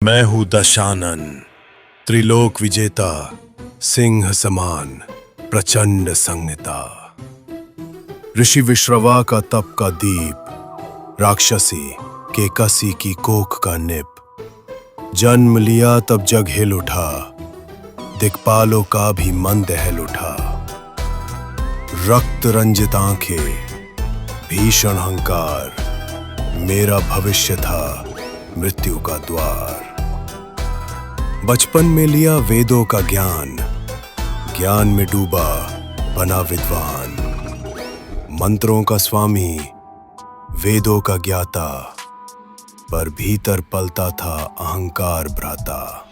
मैं हूं दशानन, त्रिलोक विजेता, सिंह समान प्रचंड संहिता। ऋषि विश्रवा का तप का दीप, राक्षसी केकसी की कोख का निप। जन्म लिया तब जग हिल उठा, दिक्पालों का भी मन दहल उठा। रक्त रंजित आंखें, भीषण अहंकार, मेरा भविष्य था मृत्यु का द्वार। बचपन में लिया वेदों का ज्ञान, ज्ञान में डूबा बना विद्वान। मंत्रों का स्वामी, वेदों का ज्ञाता, पर भीतर पलता था अहंकार भ्राता।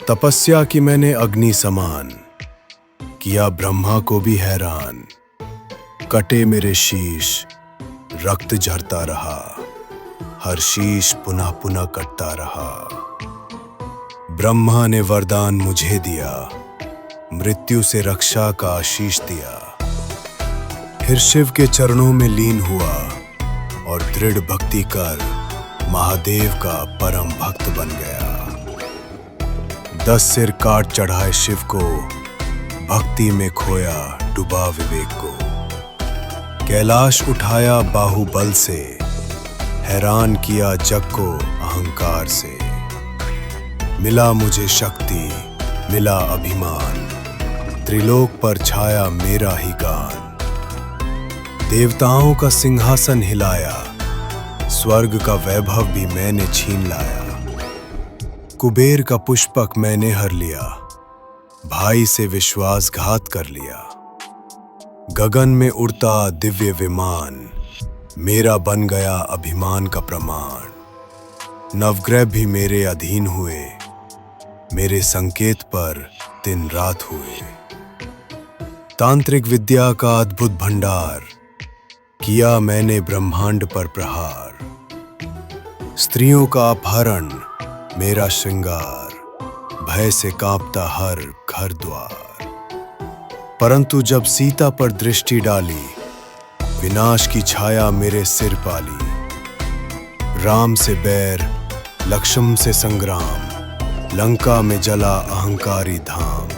तपस्या की मैंने अग्नि समान, किया ब्रह्मा को भी हैरान। कटे मेरे शीश, रक्त झरता रहा, हर शीश पुनः पुनः कटता रहा। ब्रह्मा ने वरदान मुझे दिया, मृत्यु से रक्षा का आशीष दिया। फिर शिव के चरणों में लीन हुआ और दृढ़ भक्ति कर महादेव का परम भक्त बन गया। 10 सिर काट चढ़ाए शिव को, भक्ति में खोया डूबा विवेक को। कैलाश उठाया बाहुबल से, हैरान किया जग को अहंकार से। मिला मुझे शक्ति, मिला अभिमान, त्रिलोक पर छाया मेरा ही गान। देवताओं का सिंहासन हिलाया, स्वर्ग का वैभव भी मैंने छीन लाया। कुबेर का पुष्पक मैंने हर लिया, भाई से विश्वासघात कर लिया। गगन में उड़ता दिव्य विमान, मेरा बन गया अभिमान का प्रमाण। नवग्रह भी मेरे अधीन हुए, मेरे संकेत पर दिन रात हुए। तांत्रिक विद्या का अद्भुत भंडार, किया मैंने ब्रह्मांड पर प्रहार। स्त्रियों का अपहरण मेरा श्रृंगार, भय से कांपता हर घर द्वार। परंतु जब सीता पर दृष्टि डाली, विनाश की छाया मेरे सिर पाली। राम से बैर, लक्ष्मण से संग्राम, लंका में जला अहंकारी धाम।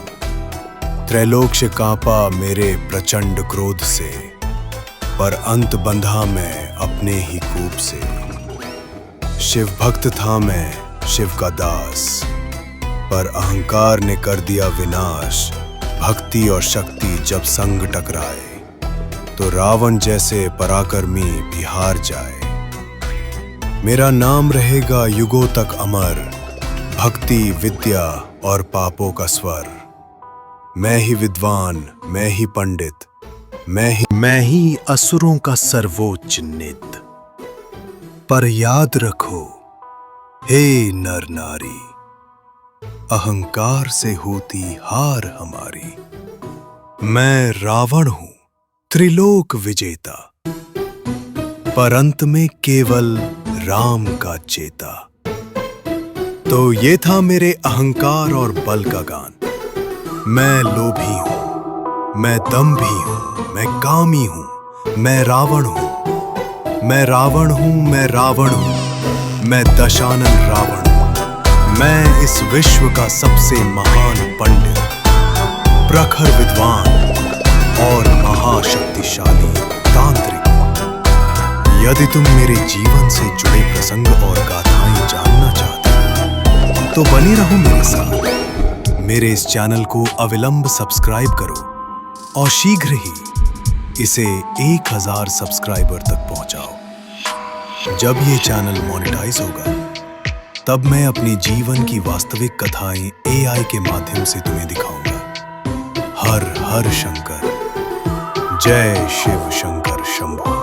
त्रैलोक से कांपा मेरे प्रचंड क्रोध से, पर अंत बंधा मैं अपने ही कूप से। शिव भक्त था मैं, शिव का दास, पर अहंकार ने कर दिया विनाश। भक्ति और शक्ति जब संग टकराए, तो रावण जैसे पराक्रमी भी हार जाए। मेरा नाम रहेगा युगों तक अमर, भक्ति विद्या और पापों का स्वर। मैं ही विद्वान, मैं ही पंडित, मैं ही असुरों का सर्वोच्च नित। पर याद रखो हे नर नारी, अहंकार से होती हार हमारी। मैं रावण हूं त्रिलोक विजेता, पर अंत में केवल राम का चेता। तो ये था मेरे अहंकार और बल का गान। मैं लोभी हूं, मैं दंभी हूं, मैं कामी हूं, मैं रावण हूं। मैं रावण हूं, मैं रावण हूं, मैं दशानन रावण हूं। मैं इस विश्व का सबसे महान पंडित, प्रखर विद्वान और महाशक्तिशाली तांत्रिक हूं। यदि तुम मेरे जीवन से जुड़े प्रसंग और गाथाएं जानना चाहते हो, तो बने रहो मेरे साथ। मेरे इस चैनल को अविलंब सब्सक्राइब करो और शीघ्र ही इसे 1000 सब्सक्राइबर तक पहुंचाओ। जब ये चैनल मोनेटाइज होगा, तब मैं अपनी जीवन की वास्तविक कथाएं AI के माध्यम से तुम्हें दिखाऊंगा। हर हर शंकर, जय शिव शंकर शंभो।